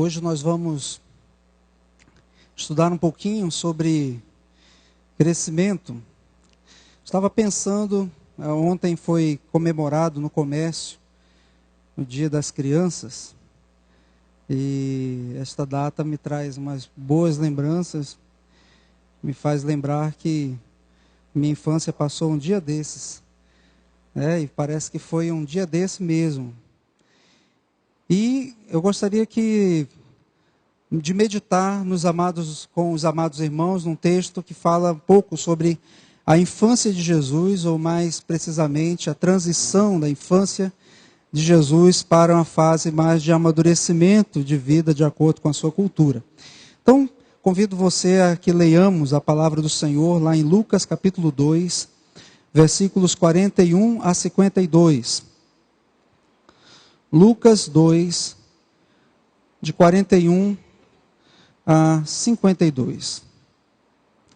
Hoje nós vamos estudar um pouquinho sobre crescimento. Estava pensando, ontem foi comemorado no comércio, no Dia das Crianças, e esta data me traz umas boas lembranças, me faz lembrar que minha infância passou um dia desses, e parece que foi um dia desse mesmo. E eu gostaria de meditar com os amados irmãos num texto que fala um pouco sobre a infância de Jesus, ou mais precisamente a transição da infância de Jesus para uma fase mais de amadurecimento de vida de acordo com a sua cultura. Então, convido você a que leiamos a palavra do Senhor lá em Lucas capítulo 2, versículos 41 a 52. Lucas 2, de 41 a 52.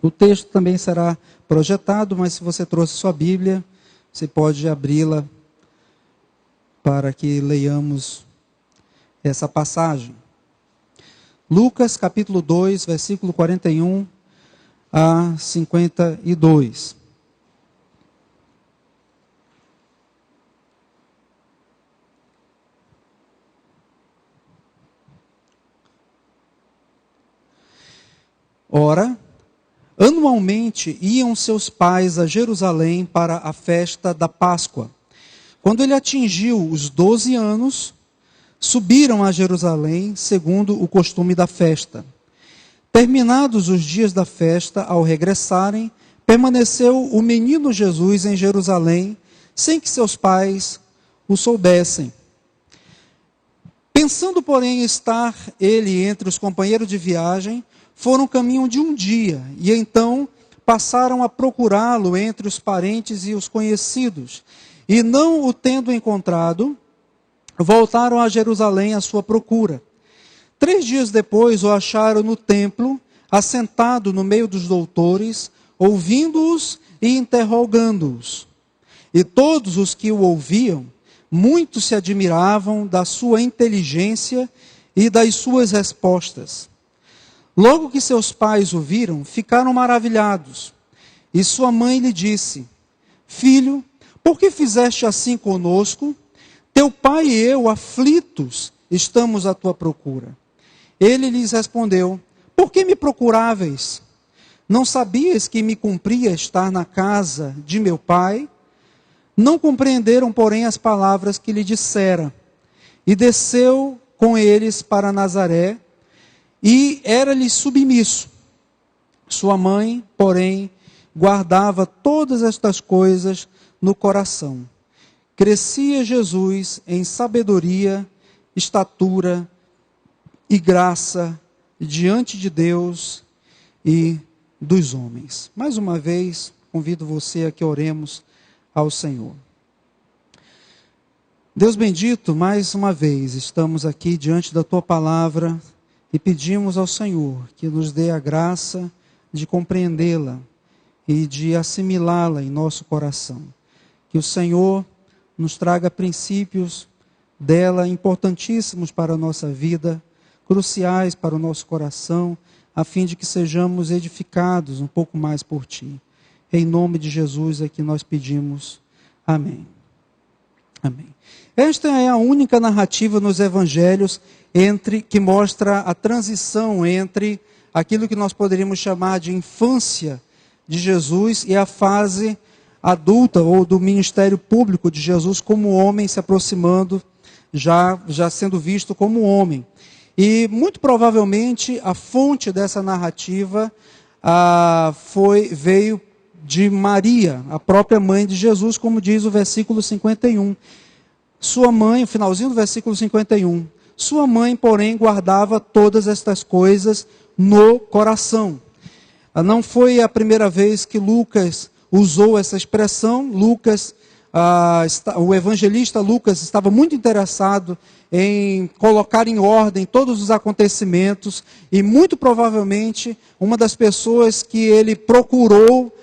O texto também será projetado, mas se você trouxe sua Bíblia, você pode abri-la para que leiamos essa passagem. Lucas capítulo 2, versículo 41 a 52. Ora, anualmente iam seus pais a Jerusalém para a festa da Páscoa. Quando ele atingiu os 12 anos, subiram a Jerusalém, segundo o costume da festa. Terminados os dias da festa, ao regressarem, permaneceu o menino Jesus em Jerusalém, sem que seus pais o soubessem. Pensando, porém, estar ele entre os companheiros de viagem, foram caminho de um dia, e então passaram a procurá-lo entre os parentes e os conhecidos. E não o tendo encontrado, voltaram a Jerusalém à sua procura. 3 dias depois o acharam no templo, assentado no meio dos doutores, ouvindo-os e interrogando-os. E todos os que o ouviam, muito se admiravam da sua inteligência e das suas respostas. Logo que seus pais o viram, ficaram maravilhados. E sua mãe lhe disse: Filho, por que fizeste assim conosco? Teu pai e eu, aflitos, estamos à tua procura. Ele lhes respondeu: Por que me procuráveis? Não sabias que me cumpria estar na casa de meu pai? Não compreenderam, porém, as palavras que lhe dissera. E desceu com eles para Nazaré, e era-lhe submisso. Sua mãe, porém, guardava todas estas coisas no coração. Crescia Jesus em sabedoria, estatura e graça diante de Deus e dos homens. Mais uma vez, convido você a que oremos ao Senhor. Deus bendito, mais uma vez, estamos aqui diante da Tua palavra, e pedimos ao Senhor que nos dê a graça de compreendê-la e de assimilá-la em nosso coração. Que o Senhor nos traga princípios dela importantíssimos para a nossa vida, cruciais para o nosso coração, a fim de que sejamos edificados um pouco mais por Ti. Em nome de Jesus é que nós pedimos. Amém. Amém. Esta é a única narrativa nos evangelhos que mostra a transição entre aquilo que nós poderíamos chamar de infância de Jesus e a fase adulta ou do ministério público de Jesus como homem, se aproximando, já sendo visto como homem. E muito provavelmente a fonte dessa narrativa veio de Maria, a própria mãe de Jesus, como diz o versículo 51. Sua mãe, o finalzinho do versículo 51. Sua mãe, porém, guardava todas estas coisas no coração. Não foi a primeira vez que Lucas usou essa expressão. O evangelista Lucas estava muito interessado em colocar em ordem todos os acontecimentos, e muito provavelmente uma das pessoas que ele procurou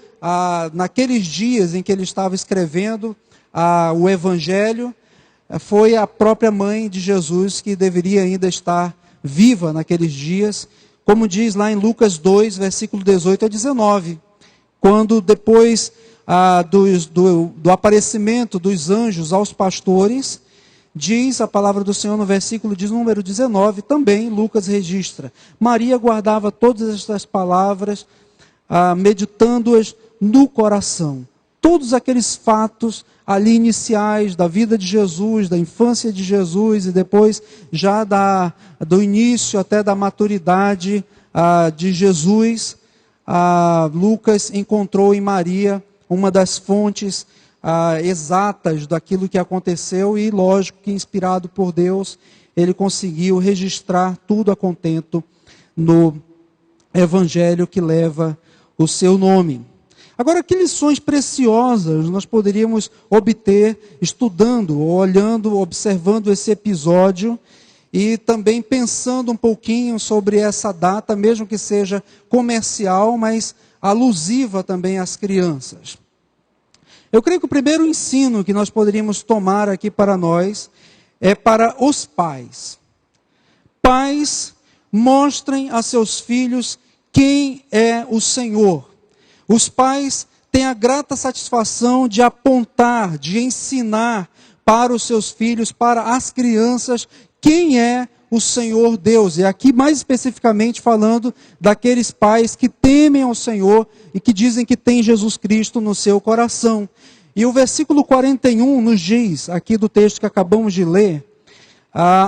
naqueles dias em que ele estava escrevendo o evangelho foi a própria mãe de Jesus, que deveria ainda estar viva naqueles dias, como diz lá em Lucas 2, versículo 18 a 19, quando depois do aparecimento dos anjos aos pastores, diz a palavra do Senhor no versículo de número 19, também Lucas registra: Maria guardava todas estas palavras, meditando-as no coração. Todos aqueles fatos ali iniciais da vida de Jesus, da infância de Jesus e depois já do início até da maturidade de Jesus, Lucas encontrou em Maria uma das fontes exatas daquilo que aconteceu e, lógico, que inspirado por Deus, ele conseguiu registrar tudo a contento no evangelho que leva o seu nome. Agora, que lições preciosas nós poderíamos obter estudando, olhando, observando esse episódio e também pensando um pouquinho sobre essa data, mesmo que seja comercial, mas alusiva também às crianças. Eu creio que o primeiro ensino que nós poderíamos tomar aqui para nós é para os pais. Pais, mostrem a seus filhos quem é o Senhor. Os pais têm a grata satisfação de apontar, de ensinar para os seus filhos, para as crianças, quem é o Senhor Deus. E aqui mais especificamente falando daqueles pais que temem ao Senhor e que dizem que tem Jesus Cristo no seu coração. E o versículo 41 nos diz, aqui do texto que acabamos de ler,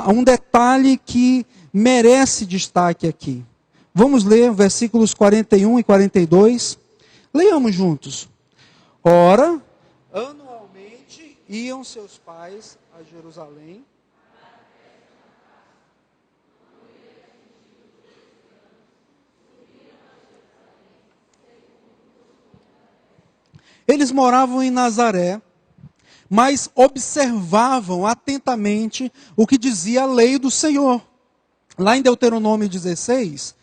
um detalhe que merece destaque aqui. Vamos ler versículos 41 e 42. Leiamos juntos. Ora, anualmente iam seus pais a Jerusalém. Eles moravam em Nazaré, mas observavam atentamente o que dizia a lei do Senhor. Lá em Deuteronômio 16,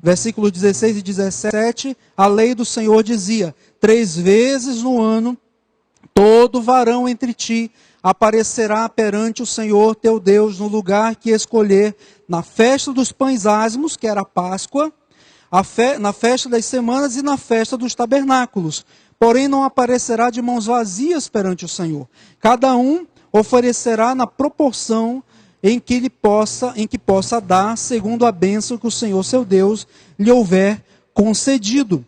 versículos 16 e 17, a lei do Senhor dizia: 3 vezes no ano, todo varão entre ti aparecerá perante o Senhor teu Deus no lugar que escolher, na festa dos pães ázimos, que era a Páscoa, na festa das semanas e na festa dos tabernáculos. Porém não aparecerá de mãos vazias perante o Senhor. Cada um oferecerá na proporção em que possa dar, segundo a bênção que o Senhor seu Deus lhe houver concedido.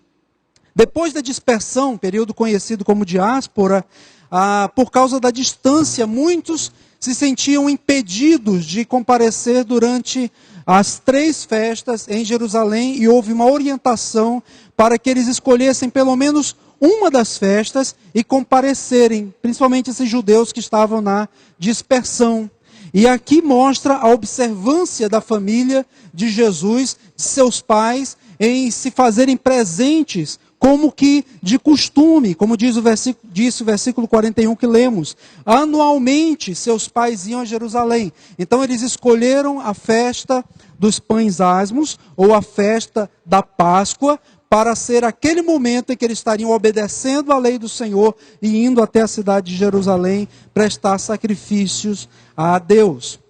Depois da dispersão, período conhecido como diáspora, por causa da distância, muitos se sentiam impedidos de comparecer durante as 3 festas em Jerusalém, e houve uma orientação para que eles escolhessem pelo menos uma das festas e comparecerem, principalmente esses judeus que estavam na dispersão. E aqui mostra a observância da família de Jesus, de seus pais, em se fazerem presentes, como que de costume, como disse o versículo 41 que lemos. Anualmente seus pais iam a Jerusalém. Então eles escolheram a festa dos pães ázimos, ou a festa da Páscoa, para ser aquele momento em que eles estariam obedecendo à lei do Senhor e indo até a cidade de Jerusalém prestar sacrifícios a Deus.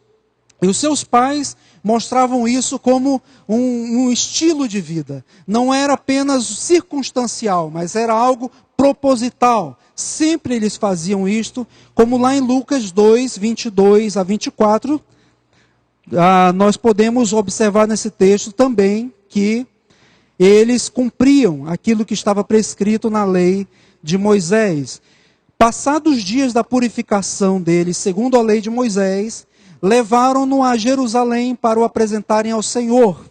E os seus pais mostravam isso como um estilo de vida. Não era apenas circunstancial, mas era algo proposital. Sempre eles faziam isto, como lá em Lucas 2, 22 a 24, nós podemos observar nesse texto também que eles cumpriam aquilo que estava prescrito na lei de Moisés. Passados os dias da purificação deles, segundo a lei de Moisés, levaram-no a Jerusalém para o apresentarem ao Senhor.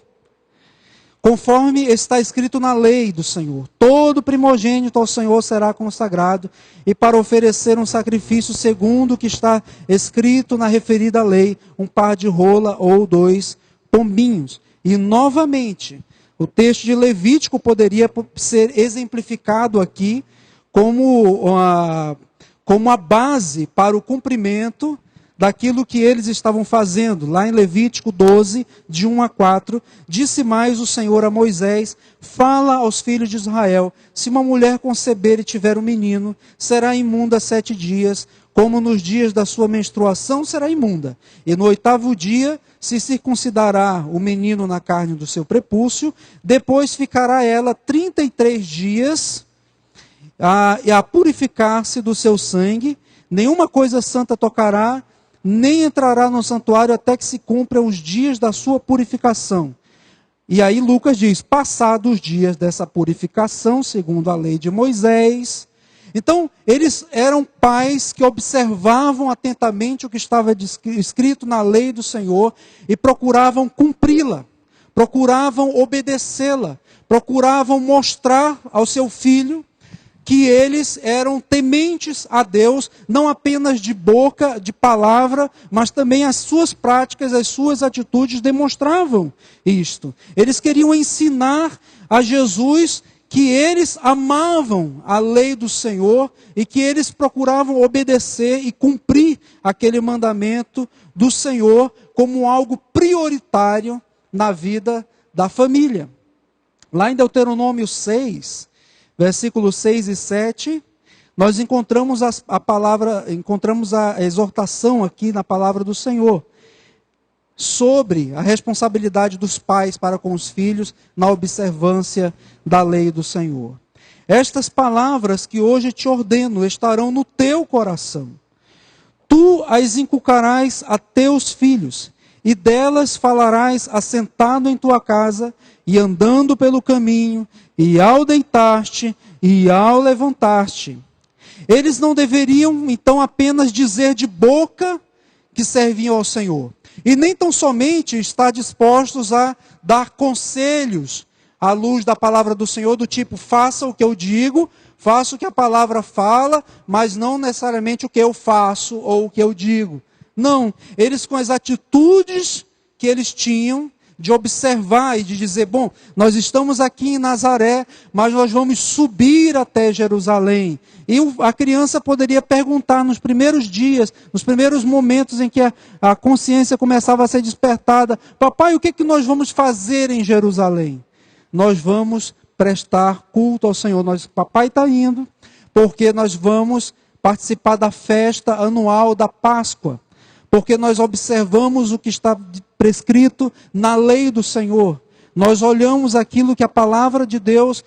Conforme está escrito na lei do Senhor, todo primogênito ao Senhor será consagrado, e para oferecer um sacrifício segundo o que está escrito na referida lei, um par de rola ou 2 pombinhos. E novamente, o texto de Levítico poderia ser exemplificado aqui como a base para o cumprimento daquilo que eles estavam fazendo. Lá em Levítico 12, de 1 a 4, disse mais o Senhor a Moisés: fala aos filhos de Israel, se uma mulher conceber e tiver um menino, será imunda 7 dias, como nos dias da sua menstruação será imunda. E no 8º dia se circuncidará o menino na carne do seu prepúcio, depois ficará ela 33 dias a purificar-se do seu sangue, nenhuma coisa santa tocará, nem entrará no santuário até que se cumpra os dias da sua purificação. E aí Lucas diz, passados os dias dessa purificação, segundo a lei de Moisés. Então, eles eram pais que observavam atentamente o que estava escrito na lei do Senhor e procuravam cumpri-la, procuravam obedecê-la, procuravam mostrar ao seu filho que eles eram tementes a Deus, não apenas de boca, de palavra, mas também as suas práticas, as suas atitudes demonstravam isto. Eles queriam ensinar a Jesus que eles amavam a lei do Senhor e que eles procuravam obedecer e cumprir aquele mandamento do Senhor como algo prioritário na vida da família. Lá em Deuteronômio 6, versículos 6 e 7, nós encontramos a exortação aqui na palavra do Senhor sobre a responsabilidade dos pais para com os filhos na observância da lei do Senhor. Estas palavras que hoje te ordeno estarão no teu coração. Tu as inculcarás a teus filhos, e delas falarás assentado em tua casa, e andando pelo caminho, e ao deitar-te, e ao levantar-te. Eles não deveriam, então, apenas dizer de boca que serviam ao Senhor, e nem tão somente estar dispostos a dar conselhos à luz da palavra do Senhor, do tipo, faça o que eu digo, faça o que a palavra fala, mas não necessariamente o que eu faço ou o que eu digo. Não, eles com as atitudes que eles tinham, de observar e de dizer, bom, nós estamos aqui em Nazaré, mas nós vamos subir até Jerusalém. E a criança poderia perguntar nos primeiros dias, nos primeiros momentos em que a consciência começava a ser despertada, papai, o que nós vamos fazer em Jerusalém? Nós vamos prestar culto ao Senhor. Papai está indo, porque nós vamos participar da festa anual da Páscoa. Porque nós observamos o que está prescrito na lei do Senhor. Nós olhamos aquilo que a palavra de Deus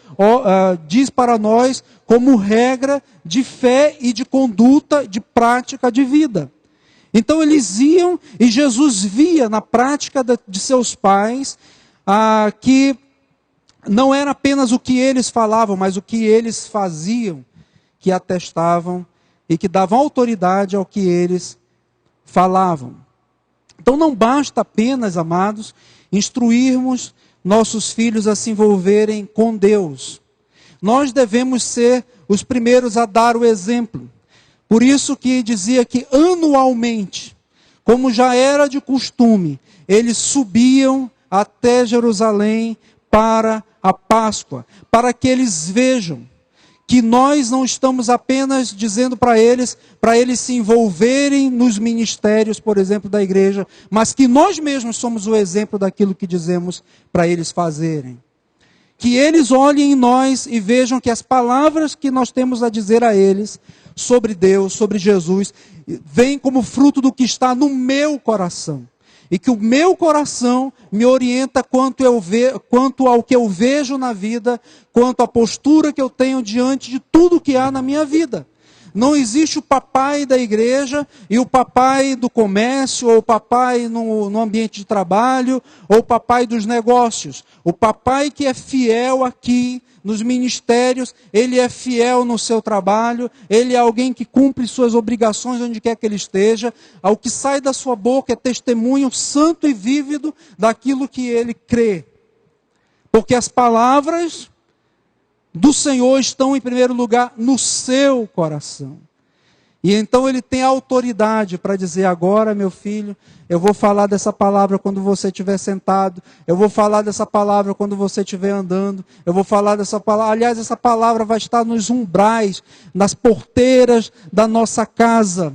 diz para nós como regra de fé e de conduta, de prática de vida. Então eles iam e Jesus via na prática de seus pais que não era apenas o que eles falavam, mas o que eles faziam, que atestavam e que davam autoridade ao que eles falavam. Então não basta apenas, amados, instruirmos nossos filhos a se envolverem com Deus. Nós devemos ser os primeiros a dar o exemplo. Por isso que dizia que anualmente, como já era de costume, eles subiam até Jerusalém para a Páscoa, para que eles vejam que nós não estamos apenas dizendo para eles se envolverem nos ministérios, por exemplo, da igreja, mas que nós mesmos somos o exemplo daquilo que dizemos para eles fazerem. Que eles olhem em nós e vejam que as palavras que nós temos a dizer a eles sobre Deus, sobre Jesus, vêm como fruto do que está no meu coração. E que o meu coração me orienta quanto ao que eu vejo na vida, quanto à postura que eu tenho diante de tudo que há na minha vida. Não existe o papai da igreja e o papai do comércio, ou o papai no ambiente de trabalho, ou o papai dos negócios. O papai que é fiel aqui nos ministérios, ele é fiel no seu trabalho, ele é alguém que cumpre suas obrigações onde quer que ele esteja. Ao que sai da sua boca é testemunho santo e vívido daquilo que ele crê. Porque as palavras do Senhor estão em primeiro lugar no seu coração. E então ele tem autoridade para dizer, agora meu filho, eu vou falar dessa palavra quando você estiver sentado, eu vou falar dessa palavra quando você estiver andando, eu vou falar dessa palavra, aliás, essa palavra vai estar nos umbrais, nas porteiras da nossa casa.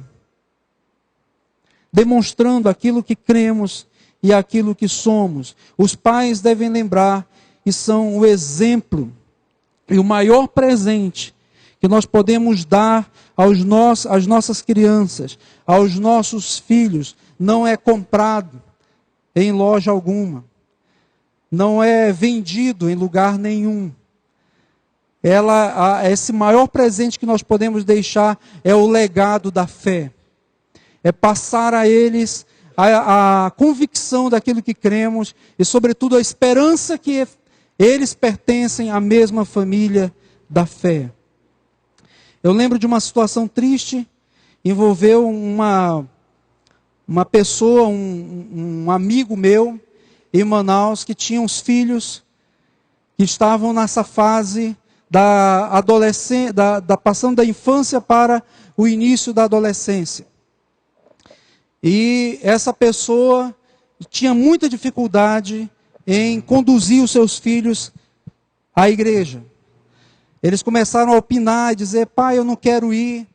demonstrando aquilo que cremos e aquilo que somos. Os pais devem lembrar que são o exemplo e o maior presente que nós podemos dar às nossas crianças, aos nossos filhos, não é comprado em loja alguma, não é vendido em lugar nenhum. Esse maior presente que nós podemos deixar é o legado da fé. É passar a eles a convicção daquilo que cremos e, sobretudo, a esperança que eles pertencem à mesma família da fé. Eu lembro de uma situação triste, envolveu uma pessoa, um amigo meu em Manaus, que tinha uns filhos que estavam nessa fase da adolescência, passando da infância para o início da adolescência. E essa pessoa tinha muita dificuldade em conduzir os seus filhos à igreja. Eles começaram a opinar e dizer: pai, eu não quero ir.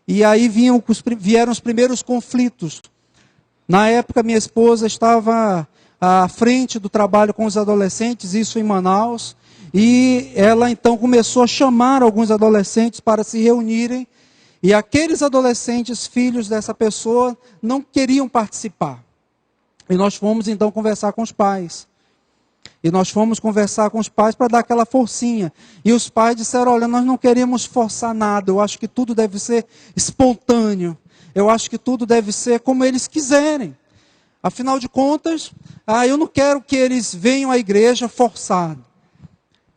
E aí vieram os primeiros conflitos. Na época, minha esposa estava à frente do trabalho com os adolescentes, isso em Manaus. E ela então começou a chamar alguns adolescentes para se reunirem. E aqueles adolescentes, filhos dessa pessoa, não queriam participar. E nós fomos então conversar com os pais. E nós fomos conversar com os pais para dar aquela forcinha. E os pais disseram: olha, nós não queremos forçar nada. Eu acho que tudo deve ser espontâneo. Eu acho que tudo deve ser como eles quiserem. Afinal de contas, eu não quero que eles venham à igreja forçado.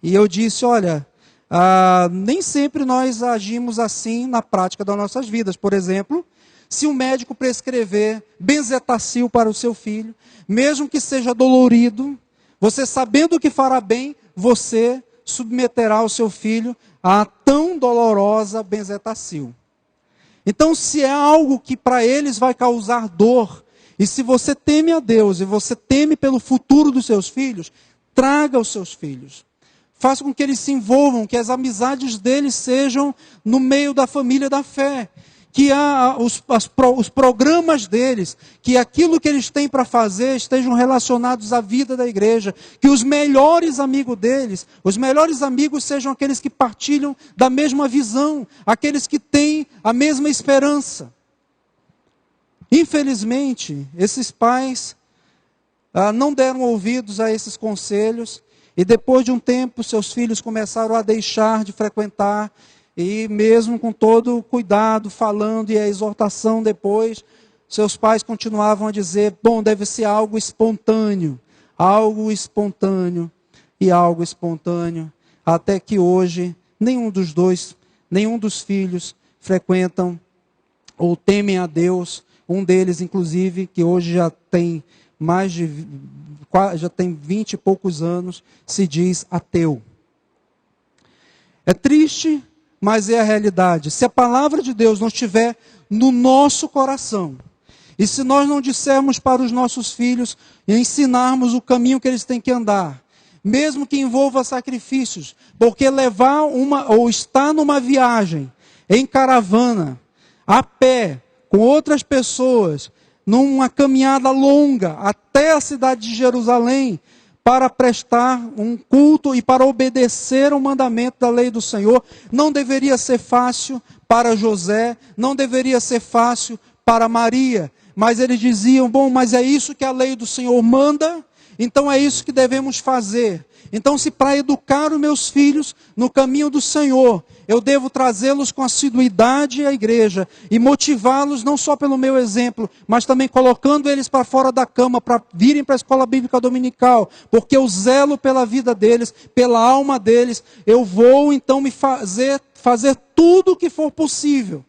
E eu disse: olha, nem sempre nós agimos assim na prática das nossas vidas. Por exemplo, se um médico prescrever benzetacil para o seu filho, mesmo que seja dolorido, você sabendo que fará bem, você submeterá o seu filho a tão dolorosa benzetacil. Então, se é algo que para eles vai causar dor, e se você teme a Deus, e você teme pelo futuro dos seus filhos, traga os seus filhos. Faça com que eles se envolvam, que as amizades deles sejam no meio da família da fé. Que os programas deles, que aquilo que eles têm para fazer estejam relacionados à vida da igreja. Que os melhores amigos deles, os melhores amigos sejam aqueles que partilham da mesma visão, aqueles que têm a mesma esperança. Infelizmente, esses pais não deram ouvidos a esses conselhos. E depois de um tempo, seus filhos começaram a deixar de frequentar. E mesmo com todo o cuidado, falando e a exortação depois, seus pais continuavam a dizer: bom, deve ser algo espontâneo. Algo espontâneo e algo espontâneo. Até que hoje, nenhum dos filhos frequentam ou temem a Deus. Um deles, inclusive, que hoje já tem 20 e poucos anos, se diz ateu. É triste, mas é a realidade. Se a palavra de Deus não estiver no nosso coração, e se nós não dissermos para os nossos filhos e ensinarmos o caminho que eles têm que andar, mesmo que envolva sacrifícios, porque ou estar numa viagem, em caravana, a pé, com outras pessoas, numa caminhada longa até a cidade de Jerusalém, para prestar um culto e para obedecer o mandamento da lei do Senhor, não deveria ser fácil para José, não deveria ser fácil para Maria, mas eles diziam: bom, mas é isso que a lei do Senhor manda, então é isso que devemos fazer. Então, se para educar os meus filhos no caminho do Senhor, eu devo trazê-los com assiduidade à igreja e motivá-los não só pelo meu exemplo, mas também colocando eles para fora da cama, para virem para a escola bíblica dominical, porque eu zelo pela vida deles, pela alma deles. Eu vou então fazer tudo o que for possível.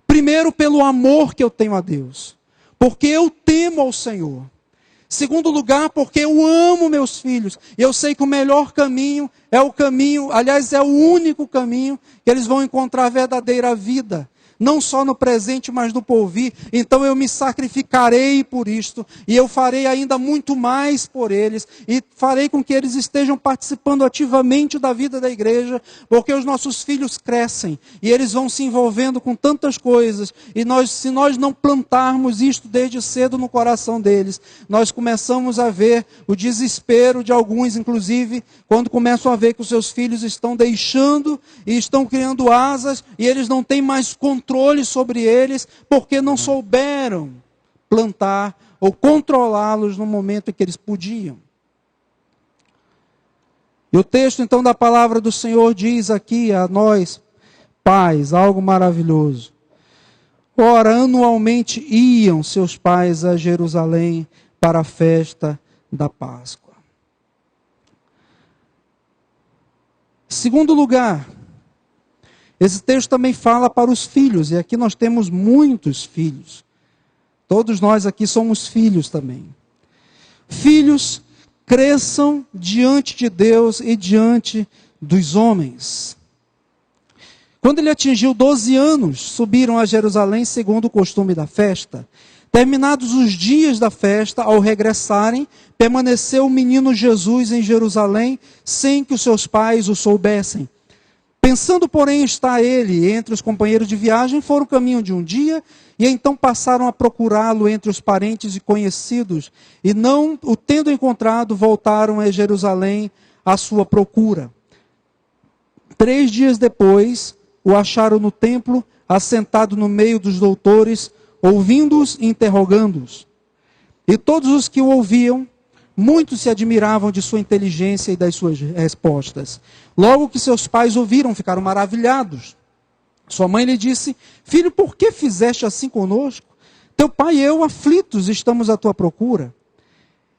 Primeiro, pelo amor que eu tenho a Deus, porque eu temo ao Senhor. Segundo lugar, porque eu amo meus filhos. E eu sei que o melhor caminho é o caminho, aliás, é o único caminho que eles vão encontrar a verdadeira vida. não só no presente, mas no porvir. Então eu me sacrificarei por isto, e eu farei ainda muito mais por eles, e farei com que eles estejam participando ativamente da vida da igreja, porque os nossos filhos crescem, e eles vão se envolvendo com tantas coisas, e se nós não plantarmos isto desde cedo no coração deles, nós começamos a ver o desespero de alguns, inclusive, quando começam a ver que os seus filhos estão deixando e estão criando asas, e eles não têm mais controle sobre eles, porque não souberam plantar ou controlá-los no momento em que eles podiam. E o texto então da palavra do Senhor diz aqui a nós, pais, algo maravilhoso. Ora, anualmente iam seus pais a Jerusalém para a festa da Páscoa. Segundo lugar, esse texto também fala para os filhos, e aqui nós temos muitos filhos. Todos nós aqui somos filhos também. Filhos, cresçam diante de Deus e diante dos homens. Quando ele atingiu 12 anos, subiram a Jerusalém segundo o costume da festa. Terminados os dias da festa, ao regressarem, permaneceu o menino Jesus em Jerusalém, sem que os seus pais o soubessem. Pensando, porém, estar ele entre os companheiros de viagem, foram caminho de um dia, e então passaram a procurá-lo entre os parentes e conhecidos, e não o tendo encontrado, voltaram a Jerusalém à sua procura. 3 dias depois, o acharam no templo, assentado no meio dos doutores, ouvindo-os e interrogando-os. E todos os que o ouviam, muitos se admiravam de sua inteligência e das suas respostas. Logo que seus pais ouviram, ficaram maravilhados. Sua mãe lhe disse: filho, por que fizeste assim conosco? Teu pai e eu, aflitos, estamos à tua procura.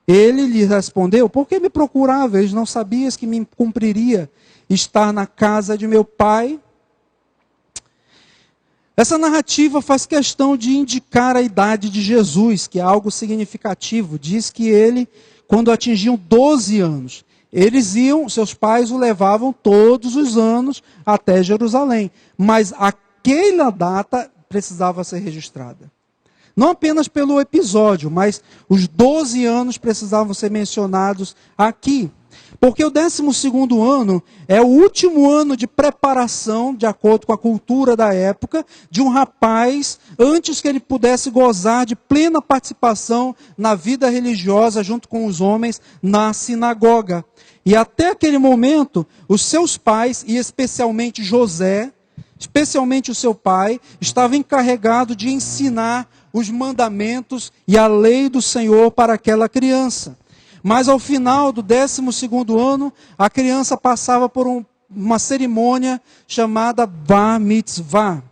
Ele lhe respondeu: por que me procuráveis? Não sabias que me cumpriria estar na casa de meu pai? Essa narrativa faz questão de indicar a idade de Jesus, que é algo significativo. Diz que ele, quando atingiam 12 anos, eles iam, seus pais o levavam todos os anos até Jerusalém. Mas aquela data precisava ser registrada. Não apenas pelo episódio, mas os 12 anos precisavam ser mencionados aqui. Porque o 12º ano é o último ano de preparação, de acordo com a cultura da época, de um rapaz, antes que ele pudesse gozar de plena participação na vida religiosa junto com os homens na sinagoga. E até aquele momento, os seus pais, e especialmente José, especialmente o seu pai, estava encarregado de ensinar os mandamentos e a lei do Senhor para aquela criança. Mas ao final do 12º ano, a criança passava por uma cerimônia chamada Bar Mitzvah,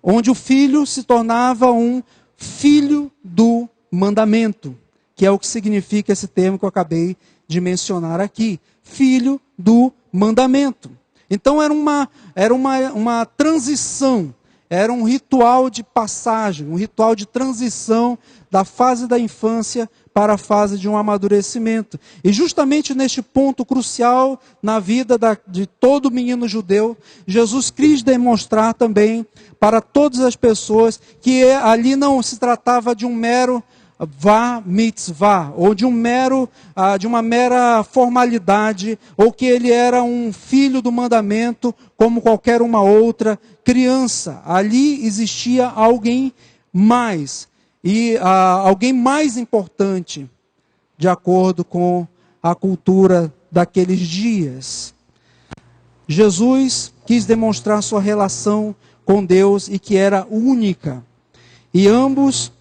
onde o filho se tornava um filho do mandamento, que é o que significa esse termo que eu acabei de mencionar aqui, filho do mandamento. Então era uma transição, era um ritual de passagem, um ritual de transição da fase da infância para a fase de um amadurecimento. E justamente neste ponto crucial na vida de todo menino judeu, Jesus quis demonstrar também para todas as pessoas que ali não se tratava de um mero Bar Mitzvah, ou de uma mera formalidade, ou que ele era um filho do mandamento, como qualquer uma outra criança. Ali existia alguém mais, e alguém mais importante, de acordo com a cultura daqueles dias. Jesus quis demonstrar sua relação com Deus e que era única. E ambos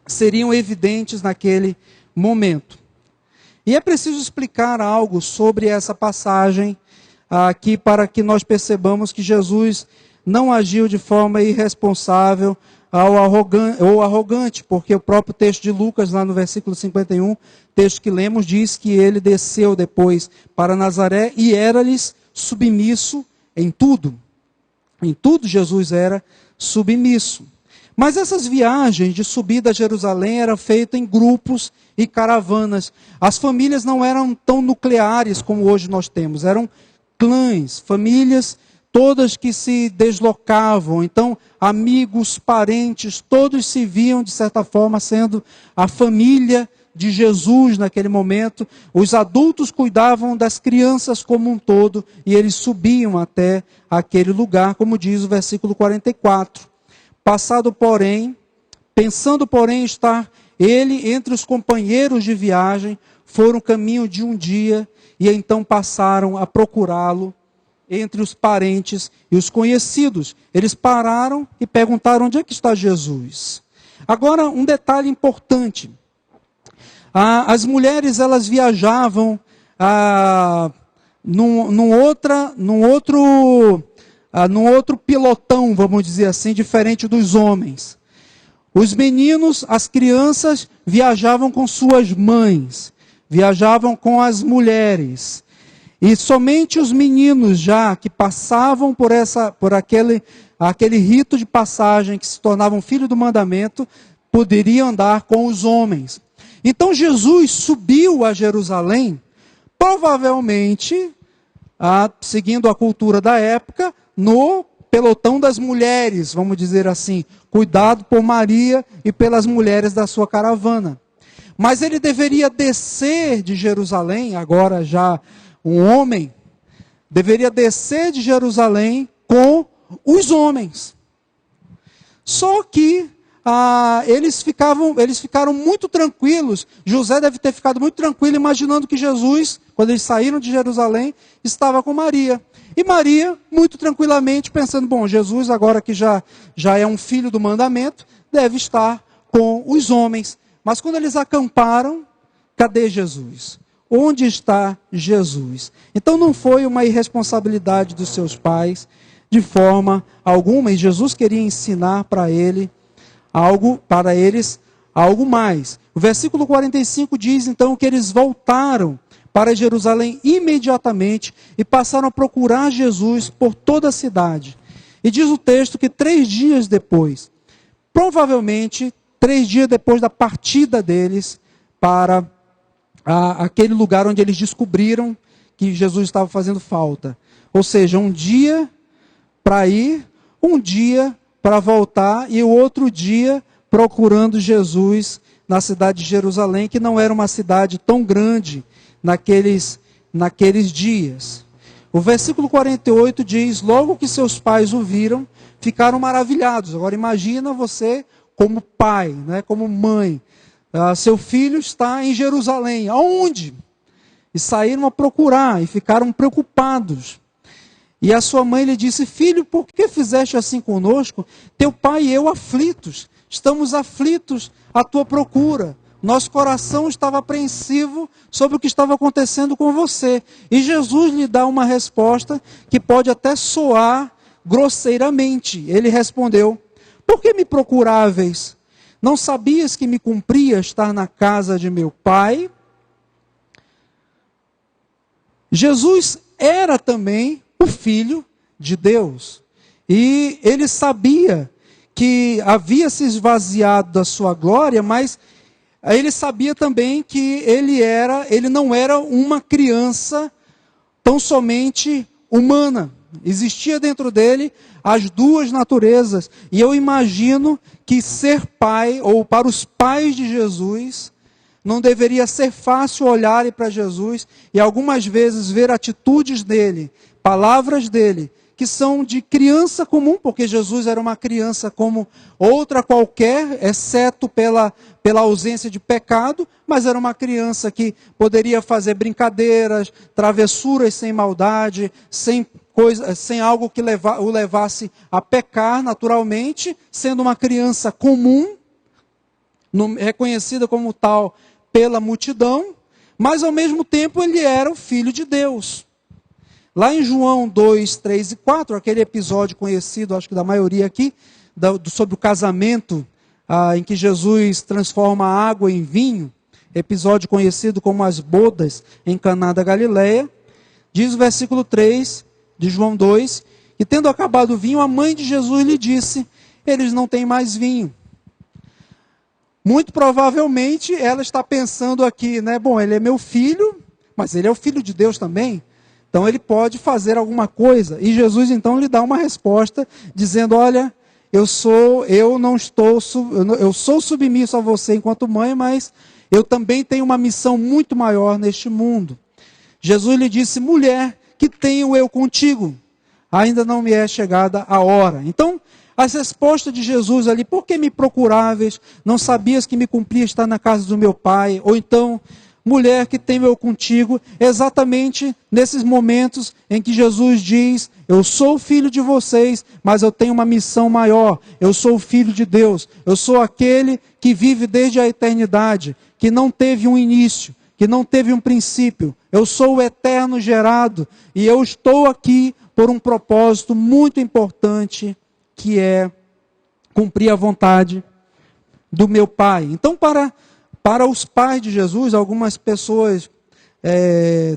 seriam evidentes naquele momento. E é preciso explicar algo sobre essa passagem aqui para que nós percebamos que Jesus não agiu de forma irresponsável ou arrogante, porque o próprio texto de Lucas, lá no versículo 51, texto que lemos, diz que ele desceu depois para Nazaré e era-lhes submisso em tudo. Em tudo Jesus era submisso. Mas essas viagens de subida a Jerusalém eram feitas em grupos e caravanas. As famílias não eram tão nucleares como hoje nós temos, eram clãs, famílias, todas que se deslocavam. Então, amigos, parentes, todos se viam, de certa forma, sendo a família de Jesus naquele momento. Os adultos cuidavam das crianças como um todo, e eles subiam até aquele lugar, como diz o versículo 44. Pensando, porém, estar ele entre os companheiros de viagem, foram caminho de um dia, e então passaram a procurá-lo entre os parentes e os conhecidos. Eles pararam e perguntaram: onde é que está Jesus? Agora, um detalhe importante. As mulheres, elas viajavam num outro pilotão, vamos dizer assim, diferente dos homens. Os meninos, as crianças, viajavam com suas mães, viajavam com as mulheres. E somente os meninos já que passavam por aquele rito de passagem, que se tornavam filhos do mandamento, poderiam andar com os homens. Então Jesus subiu a Jerusalém, provavelmente, seguindo a cultura da época, no pelotão das mulheres, vamos dizer assim, cuidado por Maria e pelas mulheres da sua caravana. Mas ele deveria descer de Jerusalém, agora já um homem, deveria descer de Jerusalém com os homens. Só que eles ficaram muito tranquilos. José deve ter ficado muito tranquilo, imaginando que Jesus, quando eles saíram de Jerusalém, estava com Maria. E Maria, muito tranquilamente, pensando: bom, Jesus, agora que já é um filho do mandamento, deve estar com os homens. Mas quando eles acamparam, cadê Jesus? Onde está Jesus? Então não foi uma irresponsabilidade dos seus pais, de forma alguma, e Jesus queria ensinar para eles algo mais. O versículo 45 diz então que eles voltaram para Jerusalém imediatamente e passaram a procurar Jesus por toda a cidade. E diz o texto que 3 dias depois, provavelmente 3 dias depois da partida deles para aquele lugar onde eles descobriram que Jesus estava fazendo falta. Ou seja, um dia para ir, um dia para voltar e o outro dia procurando Jesus na cidade de Jerusalém, que não era uma cidade tão grande naqueles dias. O versículo 48 diz: logo que seus pais o viram, ficaram maravilhados. Agora imagina você como pai, né, como mãe. Seu filho está em Jerusalém. Aonde? E saíram a procurar e ficaram preocupados. E a sua mãe lhe disse: filho, por que fizeste assim conosco? Teu pai e eu aflitos. Estamos aflitos à tua procura. Nosso coração estava apreensivo sobre o que estava acontecendo com você. E Jesus lhe dá uma resposta que pode até soar grosseiramente. Ele respondeu: por que me procuráveis? Não sabias que me cumpria estar na casa de meu pai? Jesus era também o Filho de Deus. E ele sabia que havia se esvaziado da sua glória, mas ele sabia também que ele não era uma criança tão somente humana. Existia dentro dele as duas naturezas. E eu imagino que ser pai, ou para os pais de Jesus, não deveria ser fácil olharem para Jesus e algumas vezes ver atitudes dele, palavras dele, que são de criança comum, porque Jesus era uma criança como outra qualquer, exceto pela ausência de pecado, mas era uma criança que poderia fazer brincadeiras, travessuras sem maldade, sem algo que o levasse a pecar naturalmente, sendo uma criança comum, reconhecida como tal pela multidão, mas ao mesmo tempo ele era o Filho de Deus. Lá em João 2, 3 e 4, aquele episódio conhecido, acho que da maioria aqui, sobre o casamento, em que Jesus transforma a água em vinho, episódio conhecido como as bodas em Caná da Galileia, diz o versículo 3 de João 2, que tendo acabado o vinho, a mãe de Jesus lhe disse: eles não têm mais vinho. Muito provavelmente ela está pensando aqui, né? Bom, ele é meu filho, mas ele é o Filho de Deus também. Então ele pode fazer alguma coisa. E Jesus então lhe dá uma resposta dizendo: olha, eu sou submisso a você enquanto mãe, mas eu também tenho uma missão muito maior neste mundo. Jesus lhe disse: mulher, que tenho eu contigo? Ainda não me é chegada a hora. Então, a resposta de Jesus ali: por que me procuráveis? Não sabias que me cumpria estar na casa do meu pai? Ou então: mulher, que tenho eu contigo? Exatamente nesses momentos em que Jesus diz: eu sou o filho de vocês, mas eu tenho uma missão maior. Eu sou o filho de Deus. Eu sou aquele que vive desde a eternidade, que não teve um início, que não teve um princípio. Eu sou o eterno gerado e eu estou aqui por um propósito muito importante, que é cumprir a vontade do meu Pai. Então, para os pais de Jesus, algumas pessoas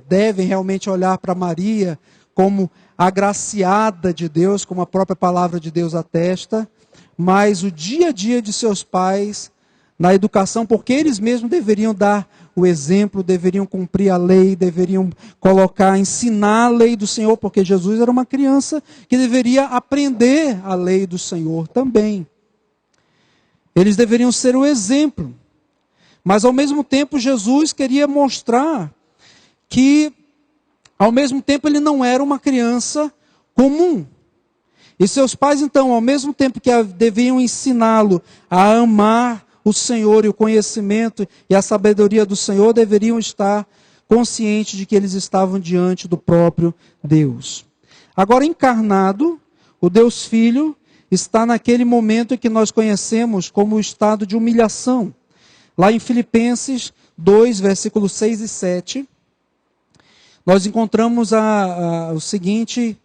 devem realmente olhar para Maria como agraciada de Deus, como a própria palavra de Deus atesta, mas o dia a dia de seus pais na educação, porque eles mesmos deveriam dar o exemplo, deveriam cumprir a lei, deveriam ensinar a lei do Senhor, porque Jesus era uma criança que deveria aprender a lei do Senhor também. Eles deveriam ser o exemplo. Mas ao mesmo tempo Jesus queria mostrar que, ao mesmo tempo, ele não era uma criança comum. E seus pais, então, ao mesmo tempo que deviam ensiná-lo a amar o Senhor e o conhecimento e a sabedoria do Senhor, deveriam estar conscientes de que eles estavam diante do próprio Deus. Agora, encarnado, o Deus Filho está naquele momento que nós conhecemos como o estado de humilhação. Lá em Filipenses 2, versículos 6 e 7, nós encontramos a seguinte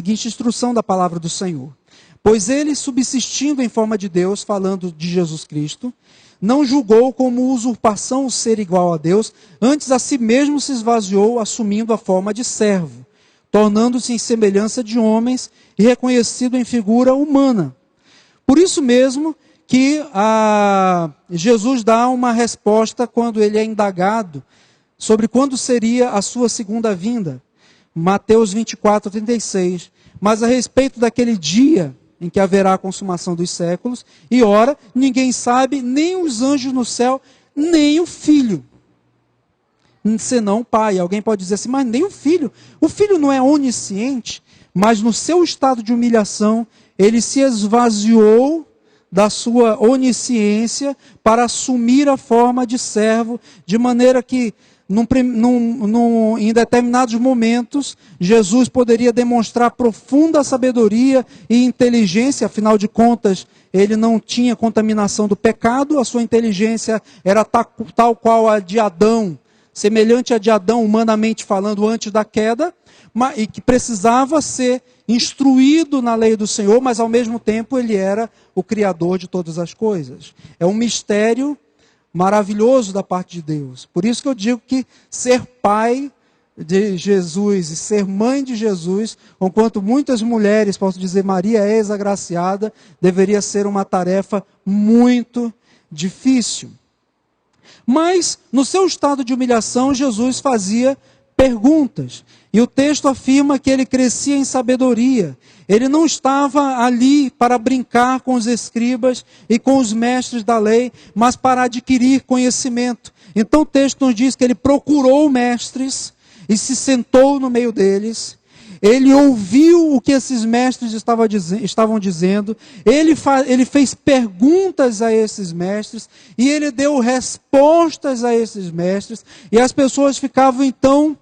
instrução da palavra do Senhor. Pois ele, subsistindo em forma de Deus, falando de Jesus Cristo, não julgou como usurpação o ser igual a Deus, antes a si mesmo se esvaziou, assumindo a forma de servo, tornando-se em semelhança de homens e reconhecido em figura humana. Por isso mesmo que Jesus dá uma resposta quando ele é indagado sobre quando seria a sua segunda vinda. Mateus 24, 36. Mas a respeito daquele dia em que haverá a consumação dos séculos e hora, ninguém sabe, nem os anjos no céu, nem o Filho, senão o Pai. Alguém pode dizer assim: mas nem o Filho. O Filho não é onisciente, mas no seu estado de humilhação, ele se esvaziou da sua onisciência para assumir a forma de servo, de maneira que em determinados momentos, Jesus poderia demonstrar profunda sabedoria e inteligência. Afinal de contas, ele não tinha contaminação do pecado, a sua inteligência era tal qual a de Adão, semelhante a de Adão, humanamente falando, antes da queda, e que precisava ser instruído na lei do Senhor, mas ao mesmo tempo ele era o Criador de todas as coisas. É um mistério maravilhoso da parte de Deus. Por isso que eu digo que ser pai de Jesus e ser mãe de Jesus, enquanto muitas mulheres, posso dizer, Maria é exagraciada, deveria ser uma tarefa muito difícil. Mas, no seu estado de humilhação, Jesus fazia perguntas. E o texto afirma que ele crescia em sabedoria. Ele não estava ali para brincar com os escribas e com os mestres da lei, mas para adquirir conhecimento. Então o texto nos diz que ele procurou mestres e se sentou no meio deles. Ele ouviu o que esses mestres estavam dizendo. Ele fez perguntas a esses mestres e ele deu respostas a esses mestres. E as pessoas ficavam então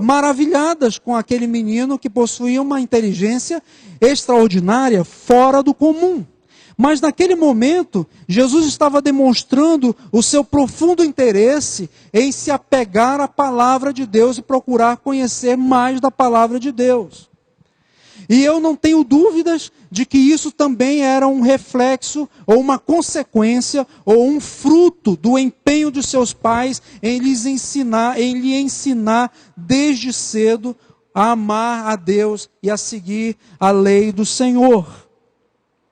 maravilhadas com aquele menino que possuía uma inteligência extraordinária, fora do comum. Mas naquele momento, Jesus estava demonstrando o seu profundo interesse em se apegar à palavra de Deus e procurar conhecer mais da palavra de Deus. E eu não tenho dúvidas de que isso também era um reflexo, ou uma consequência, ou um fruto do empenho de seus pais em lhe ensinar desde cedo a amar a Deus e a seguir a lei do Senhor.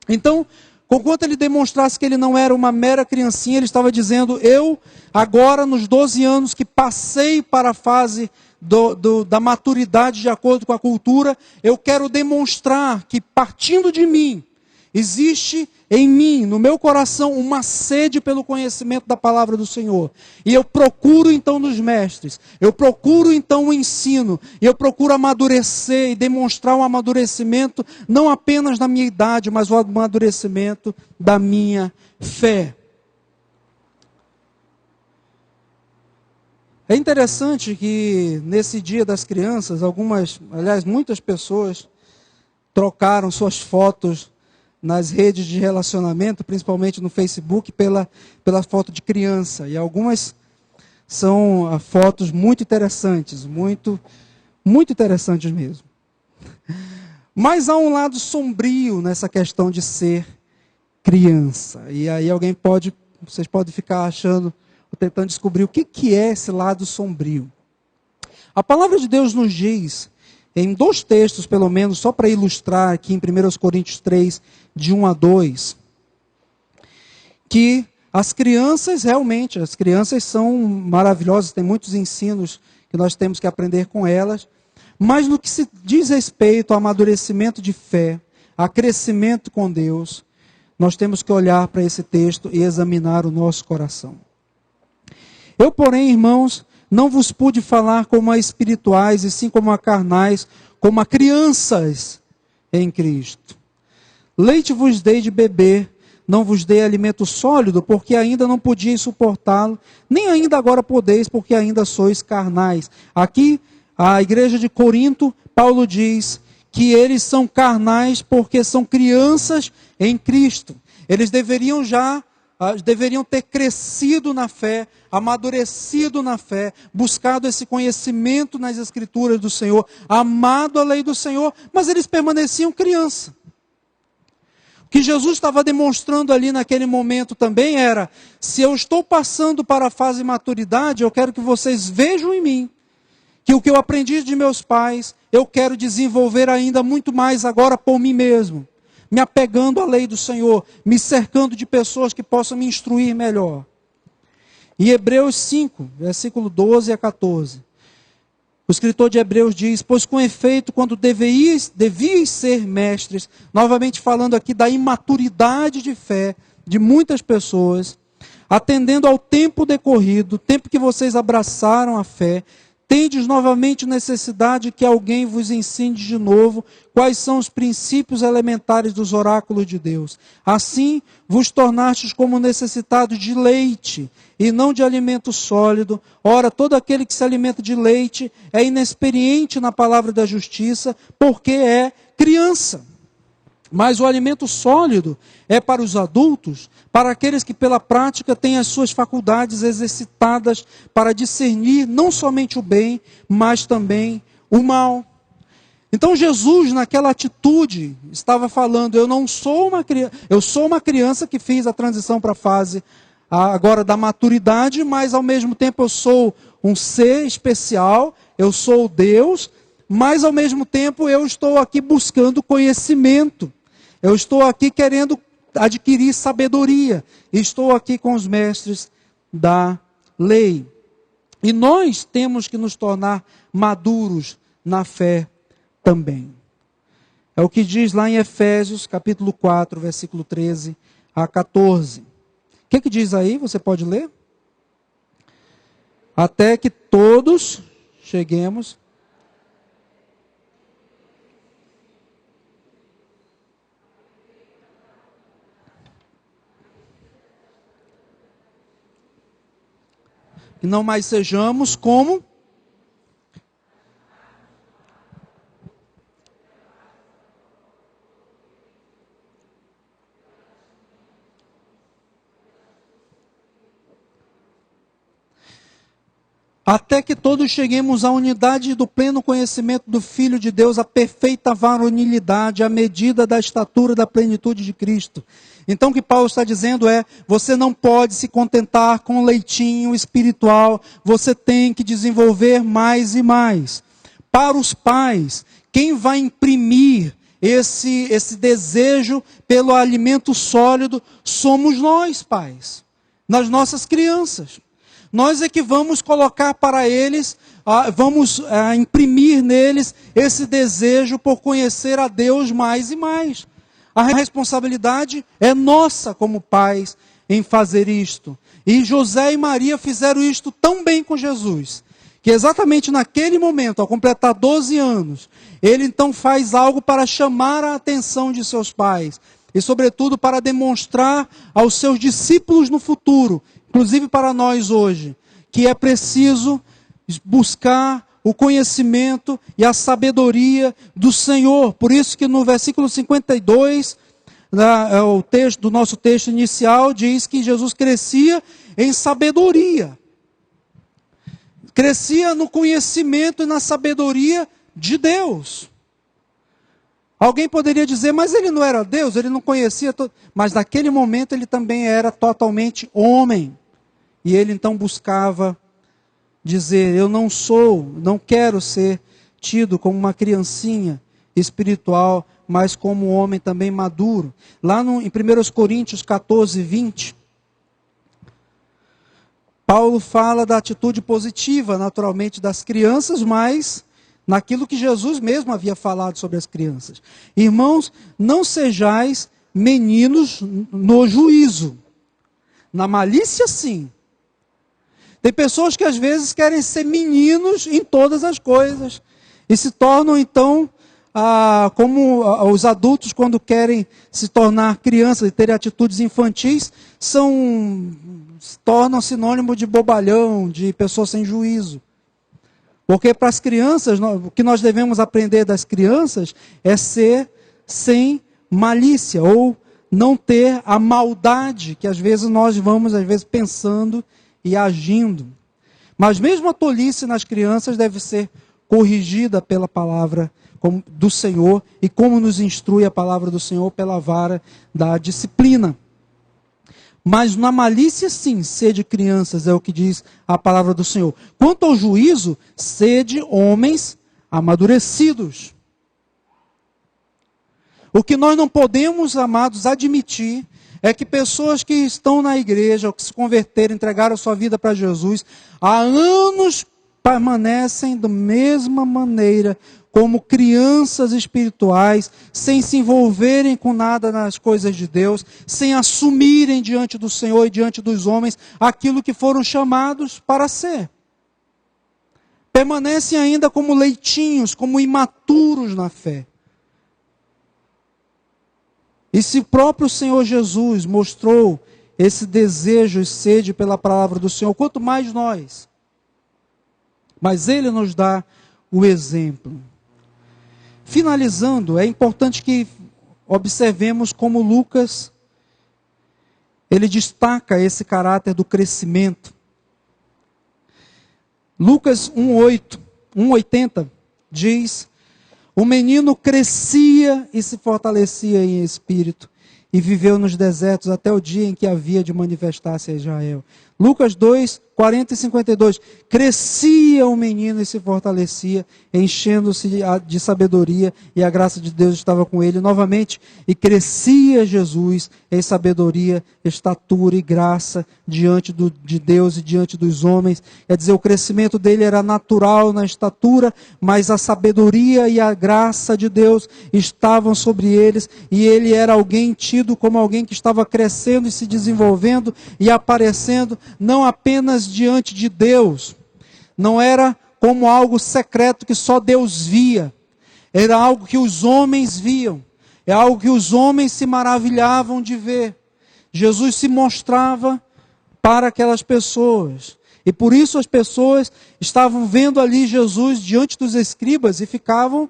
Então, conquanto ele demonstrasse que ele não era uma mera criancinha, ele estava dizendo: eu, agora nos 12 anos que passei para a fase da maturidade de acordo com a cultura. Eu quero demonstrar que, partindo de mim, existe em mim, no meu coração, uma sede pelo conhecimento da palavra do Senhor. E eu procuro então nos mestres, eu procuro então o ensino, e eu procuro amadurecer e demonstrar um amadurecimento, não apenas da minha idade, mas o amadurecimento da minha fé. É interessante que nesse Dia das Crianças, muitas pessoas trocaram suas fotos nas redes de relacionamento, principalmente no Facebook, pela foto de criança. E algumas são fotos muito interessantes, muito interessantes mesmo. Mas há um lado sombrio nessa questão de ser criança. E aí vocês podem ficar achando, tentando descobrir o que é esse lado sombrio. A palavra de Deus nos diz, em 2 textos pelo menos, só para ilustrar aqui em 1 Coríntios 3, de 1 a 2, que as crianças são maravilhosas, tem muitos ensinos que nós temos que aprender com elas, mas no que se diz respeito ao amadurecimento de fé, a crescimento com Deus, nós temos que olhar para esse texto e examinar o nosso coração. Eu, porém, irmãos, não vos pude falar como a espirituais, e sim como a carnais, como a crianças em Cristo. Leite vos dei de beber, não vos dei alimento sólido, porque ainda não podíeis suportá-lo, nem ainda agora podeis, porque ainda sois carnais. Aqui, a igreja de Corinto, Paulo diz que eles são carnais porque são crianças em Cristo. Eles deveriam ter crescido na fé, amadurecido na fé, buscado esse conhecimento nas Escrituras do Senhor, amado a lei do Senhor, mas eles permaneciam criança. O que Jesus estava demonstrando ali naquele momento também era, se eu estou passando para a fase de maturidade, eu quero que vocês vejam em mim, que o que eu aprendi de meus pais, eu quero desenvolver ainda muito mais agora por mim mesmo. Me apegando à lei do Senhor, me cercando de pessoas que possam me instruir melhor. Em Hebreus 5, versículo 12 a 14, o escritor de Hebreus diz, pois com efeito, quando devíeis ser mestres, novamente falando aqui da imaturidade de fé de muitas pessoas, atendendo ao tempo decorrido, tempo que vocês abraçaram a fé, tendes novamente necessidade que alguém vos ensine de novo quais são os princípios elementares dos oráculos de Deus. Assim, vos tornastes como necessitados de leite e não de alimento sólido. Ora, todo aquele que se alimenta de leite é inexperiente na palavra da justiça, porque é criança. Mas o alimento sólido é para os adultos, para aqueles que pela prática têm as suas faculdades exercitadas para discernir não somente o bem, mas também o mal. Então Jesus, naquela atitude, estava falando, eu sou uma criança que fiz a transição para a fase agora da maturidade, mas ao mesmo tempo eu sou um ser especial, eu sou Deus, mas ao mesmo tempo eu estou aqui buscando conhecimento. Eu estou aqui querendo adquirir sabedoria. Estou aqui com os mestres da lei. E nós temos que nos tornar maduros na fé também. É o que diz lá em Efésios, capítulo 4, versículo 13 a 14. O que diz aí? Você pode ler? Até que todos cheguemos... E não mais sejamos como... Até que todos cheguemos à unidade do pleno conhecimento do Filho de Deus, à perfeita varonilidade, à medida da estatura da plenitude de Cristo. Então o que Paulo está dizendo é, você não pode se contentar com leitinho espiritual, você tem que desenvolver mais e mais. Para os pais, quem vai imprimir esse desejo pelo alimento sólido somos nós, pais, nas nossas crianças. Nós é que vamos colocar para eles, vamos imprimir neles esse desejo por conhecer a Deus mais e mais. A responsabilidade é nossa como pais em fazer isto. E José e Maria fizeram isto tão bem com Jesus, que exatamente naquele momento, ao completar 12 anos, ele então faz algo para chamar a atenção de seus pais. E sobretudo para demonstrar aos seus discípulos no futuro, inclusive para nós hoje, que é preciso buscar o conhecimento e a sabedoria do Senhor. Por isso que no versículo 52, o texto, do nosso texto inicial, diz que Jesus crescia em sabedoria. Crescia no conhecimento e na sabedoria de Deus. Alguém poderia dizer, mas ele não era Deus, ele não conhecia todo. Mas naquele momento ele também era totalmente homem. E ele então buscava dizer, eu não quero ser tido como uma criancinha espiritual, mas como um homem também maduro. Lá em 1 Coríntios 14, 20, Paulo fala da atitude positiva, naturalmente, das crianças, mas naquilo que Jesus mesmo havia falado sobre as crianças. Irmãos, não sejais meninos no juízo. Na malícia, sim. Tem pessoas que às vezes querem ser meninos em todas as coisas. E se tornam então, como os adultos quando querem se tornar crianças e terem atitudes infantis, se tornam sinônimo de bobalhão, de pessoa sem juízo. Porque para as crianças, o que nós devemos aprender das crianças é ser sem malícia, ou não ter a maldade que às vezes nós vamos pensando e agindo. Mas mesmo a tolice nas crianças deve ser corrigida pela palavra do Senhor, e como nos instrui a palavra do Senhor pela vara da disciplina. Mas na malícia, sim, sede crianças, é o que diz a palavra do Senhor. Quanto ao juízo, sede homens amadurecidos. O que nós não podemos, amados, admitir é que pessoas que estão na igreja, ou que se converteram, entregaram sua vida para Jesus, há anos permanecem da mesma maneira, como crianças espirituais, sem se envolverem com nada nas coisas de Deus, sem assumirem diante do Senhor e diante dos homens aquilo que foram chamados para ser. Permanecem ainda como leitinhos, como imaturos na fé. E se o próprio Senhor Jesus mostrou esse desejo e sede pela palavra do Senhor, quanto mais nós. Mas Ele nos dá o exemplo. Finalizando, é importante que observemos como Lucas, ele destaca esse caráter do crescimento. Lucas 1:80 diz, o menino crescia e se fortalecia em espírito, e viveu nos desertos até o dia em que havia de manifestar-se a Israel. Lucas 2, 40 e 52. Crescia o menino e se fortalecia, enchendo-se de sabedoria, e a graça de Deus estava com ele. Novamente, e crescia Jesus em sabedoria, estatura e graça diante de Deus e diante dos homens. Quer dizer, o crescimento dele era natural na estatura, mas a sabedoria e a graça de Deus estavam sobre eles, e ele era alguém tido como alguém que estava crescendo e se desenvolvendo e aparecendo, não apenas diante de Deus, não era como algo secreto que só Deus via, era algo que os homens viam, é algo que os homens se maravilhavam de ver. Jesus se mostrava para aquelas pessoas, e por isso as pessoas estavam vendo ali Jesus diante dos escribas e ficavam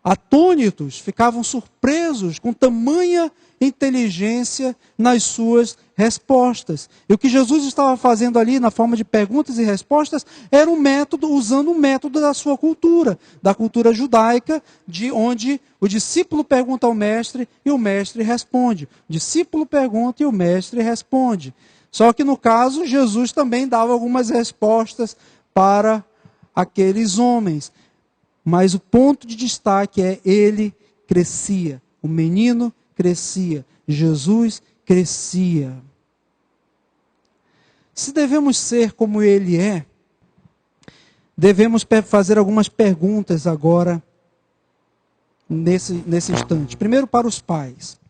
atônitos, ficavam surpresos com tamanha inteligência nas suas respostas. E o que Jesus estava fazendo ali, na forma de perguntas e respostas, era um método, usando um método da sua cultura, da cultura judaica, de onde o discípulo pergunta ao mestre e o mestre responde. O discípulo pergunta e o mestre responde. Só que no caso, Jesus também dava algumas respostas para aqueles homens. Mas o ponto de destaque é, ele crescia. O menino crescia. Jesus crescia. Se devemos ser como Ele é, devemos fazer algumas perguntas agora, nesse instante. Primeiro, para os pais.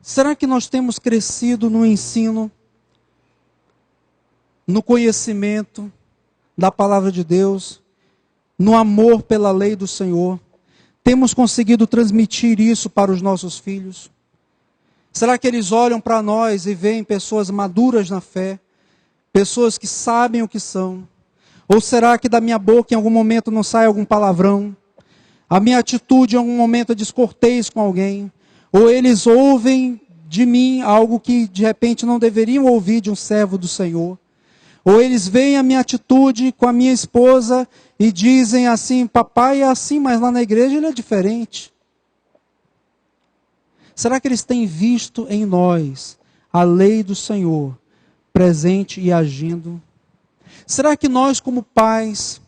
Será que nós temos crescido no ensino, no conhecimento da palavra de Deus, no amor pela lei do Senhor? Temos conseguido transmitir isso para os nossos filhos? Será que eles olham para nós e veem pessoas maduras na fé? Pessoas que sabem o que são? Ou será que da minha boca em algum momento não sai algum palavrão? A minha atitude em algum momento é descortês com alguém? Ou eles ouvem de mim algo que de repente não deveriam ouvir de um servo do Senhor? Ou eles veem a minha atitude com a minha esposa e dizem assim: papai é assim, mas lá na igreja ele é diferente. Será que eles têm visto em nós a lei do Senhor presente e agindo? Será que nós, como pais,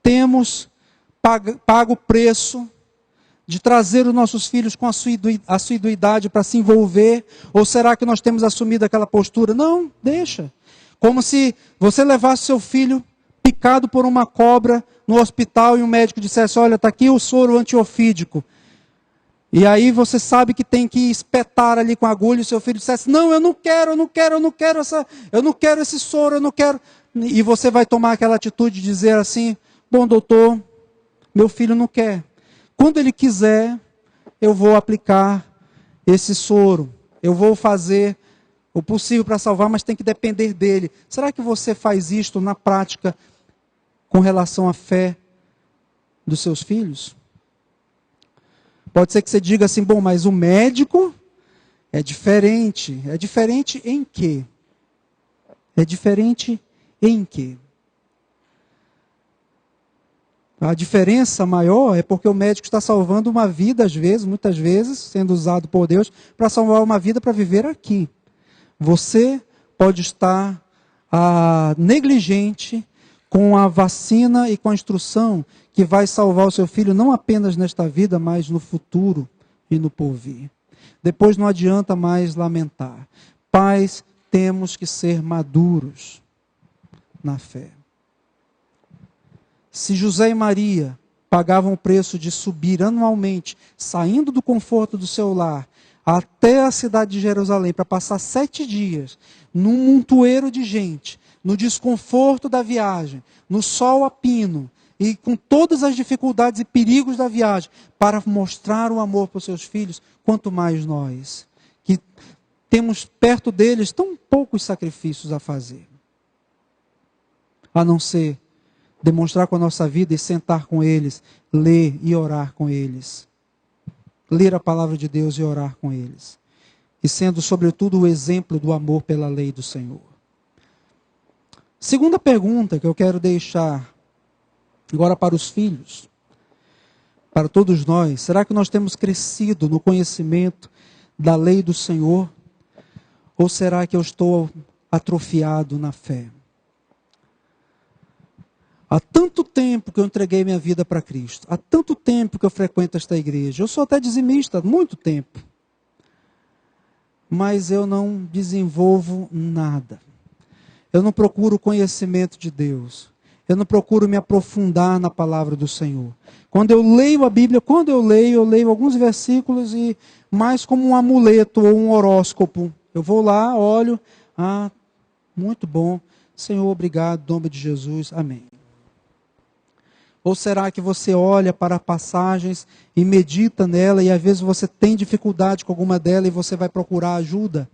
temos pago o preço de trazer os nossos filhos com assiduidade para se envolver? Ou será que nós temos assumido aquela postura? Não, deixa. Como se você levasse seu filho picado por uma cobra no hospital e um médico dissesse: olha, está aqui o soro antiofídico. E aí você sabe que tem que espetar ali com a agulha, e seu filho dissesse: não, eu não quero esse soro, eu não quero. E você vai tomar aquela atitude de dizer assim: bom, doutor, meu filho não quer. Quando ele quiser, eu vou aplicar esse soro. Eu vou fazer o possível para salvar, mas tem que depender dele. Será que você faz isto na prática com relação à fé dos seus filhos? Pode ser que você diga assim: bom, mas o médico é diferente. É diferente em quê? É diferente em quê? A diferença maior é porque o médico está salvando uma vida, às vezes, muitas vezes, sendo usado por Deus para salvar uma vida para viver aqui. Você pode estar negligente com a vacina e com a instrução que vai salvar o seu filho não apenas nesta vida, mas no futuro e no porvir. Depois não adianta mais lamentar. Pais, temos que ser maduros na fé. Se José e Maria pagavam o preço de subir anualmente, saindo do conforto do seu lar, até a cidade de Jerusalém, para passar 7 dias, num montoeiro de gente, no desconforto da viagem, no sol a pino, e com todas as dificuldades e perigos da viagem, para mostrar o amor para os seus filhos, quanto mais nós, que temos perto deles tão poucos sacrifícios a fazer, a não ser demonstrar com a nossa vida e sentar com eles, ler e orar com eles. Ler a palavra de Deus e orar com eles. E sendo, sobretudo, o exemplo do amor pela lei do Senhor. Segunda pergunta que eu quero deixar agora para os filhos, para todos nós: será que nós temos crescido no conhecimento da lei do Senhor? Ou será que eu estou atrofiado na fé? Há tanto tempo que eu entreguei minha vida para Cristo. Há tanto tempo que eu frequento esta igreja. Eu sou até dizimista há muito tempo. Mas eu não desenvolvo nada. Eu não procuro o conhecimento de Deus. Eu não procuro me aprofundar na palavra do Senhor. Quando eu leio a Bíblia, eu leio alguns versículos e mais como um amuleto ou um horóscopo. Eu vou lá, olho, muito bom. Senhor, obrigado, em nome de Jesus, amém. Ou será que você olha para passagens e medita nela e às vezes você tem dificuldade com alguma delas e você vai procurar ajuda?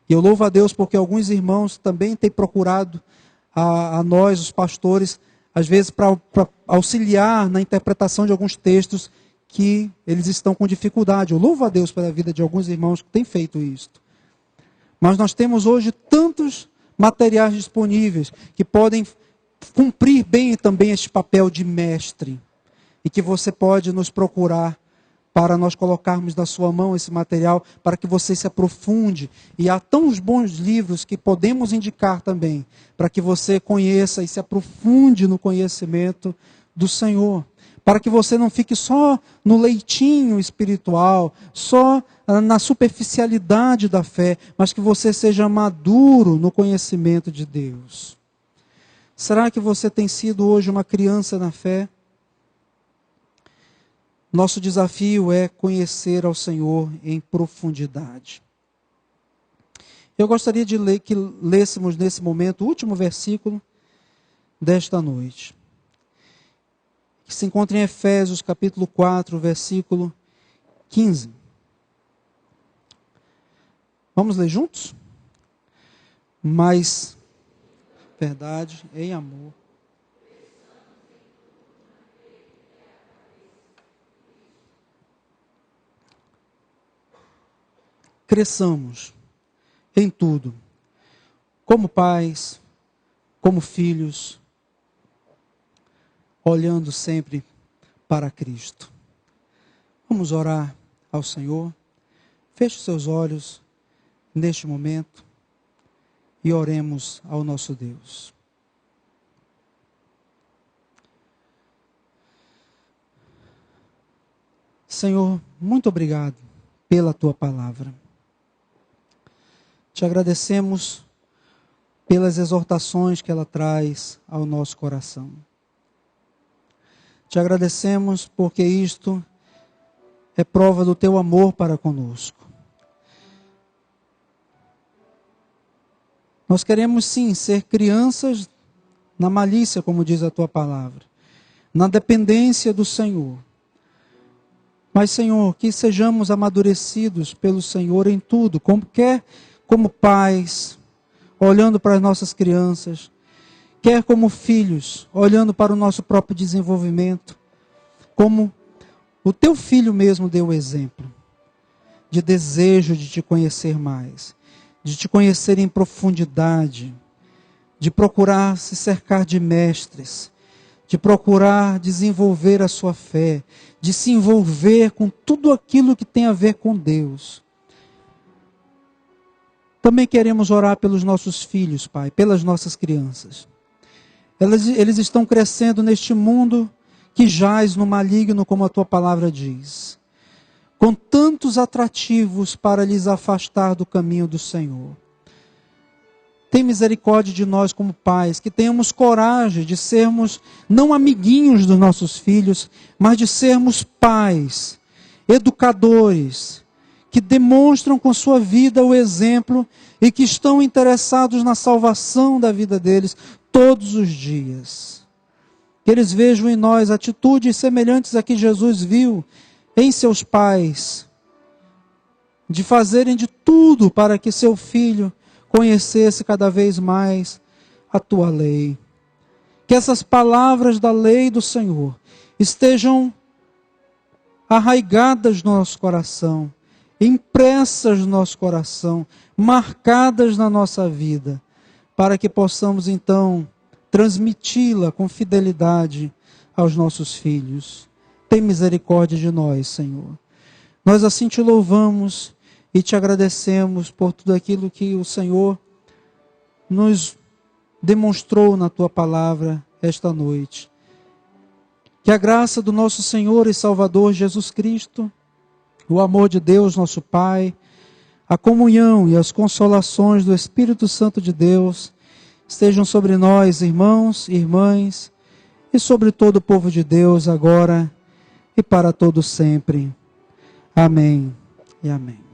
E eu louvo a Deus porque alguns irmãos também têm procurado a nós, os pastores, às vezes para auxiliar na interpretação de alguns textos que eles estão com dificuldade. Eu louvo a Deus pela vida de alguns irmãos que têm feito isto. Mas nós temos hoje tantos materiais disponíveis que podem cumprir bem também este papel de mestre, e que você pode nos procurar para nós colocarmos na sua mão esse material, para que você se aprofunde, e há tão bons livros que podemos indicar também, para que você conheça e se aprofunde no conhecimento do Senhor. para que você não fique só no leitinho espiritual, só na superficialidade da fé, mas que você seja maduro no conhecimento de Deus. Será que você tem sido hoje uma criança na fé? Nosso desafio é conhecer ao Senhor em profundidade. Eu gostaria de que lêssemos nesse momento o último versículo desta noite, que se encontra em Efésios capítulo 4, versículo 15. Vamos ler juntos? Mas, verdade, em amor. Cresçamos em tudo, como pais, como filhos, olhando sempre para Cristo. Vamos orar ao Senhor. Feche seus olhos neste momento e oremos ao nosso Deus. Senhor, muito obrigado pela Tua palavra. Te agradecemos pelas exortações que ela traz ao nosso coração. Te agradecemos porque isto é prova do Teu amor para conosco. Nós queremos sim ser crianças na malícia, como diz a Tua palavra, na dependência do Senhor. Mas, Senhor, que sejamos amadurecidos pelo Senhor em tudo, quer como pais, olhando para as nossas crianças, quer como filhos, olhando para o nosso próprio desenvolvimento, como o Teu Filho mesmo deu o exemplo, de desejo de Te conhecer mais, de Te conhecer em profundidade, de procurar se cercar de mestres, de procurar desenvolver a sua fé, de se envolver com tudo aquilo que tem a ver com Deus. Também queremos orar pelos nossos filhos, Pai, pelas nossas crianças. Eles estão crescendo neste mundo que jaz no maligno, como a Tua palavra diz, com tantos atrativos para lhes afastar do caminho do Senhor. Tem misericórdia de nós como pais, que tenhamos coragem de sermos não amiguinhos dos nossos filhos, mas de sermos pais, educadores, que demonstram com sua vida o exemplo e que estão interessados na salvação da vida deles todos os dias. Que eles vejam em nós atitudes semelhantes a que Jesus viu em seus pais, de fazerem de tudo para que seu filho conhecesse cada vez mais a Tua lei. Que essas palavras da lei do Senhor estejam arraigadas no nosso coração, impressas no nosso coração, marcadas na nossa vida, para que possamos então transmiti-la com fidelidade aos nossos filhos. Tem misericórdia de nós, Senhor. Nós assim Te louvamos e Te agradecemos por tudo aquilo que o Senhor nos demonstrou na Tua palavra esta noite. Que a graça do nosso Senhor e Salvador Jesus Cristo, o amor de Deus, nosso Pai, a comunhão e as consolações do Espírito Santo de Deus estejam sobre nós, irmãos e irmãs, e sobre todo o povo de Deus, agora e para todo sempre. Amém e amém.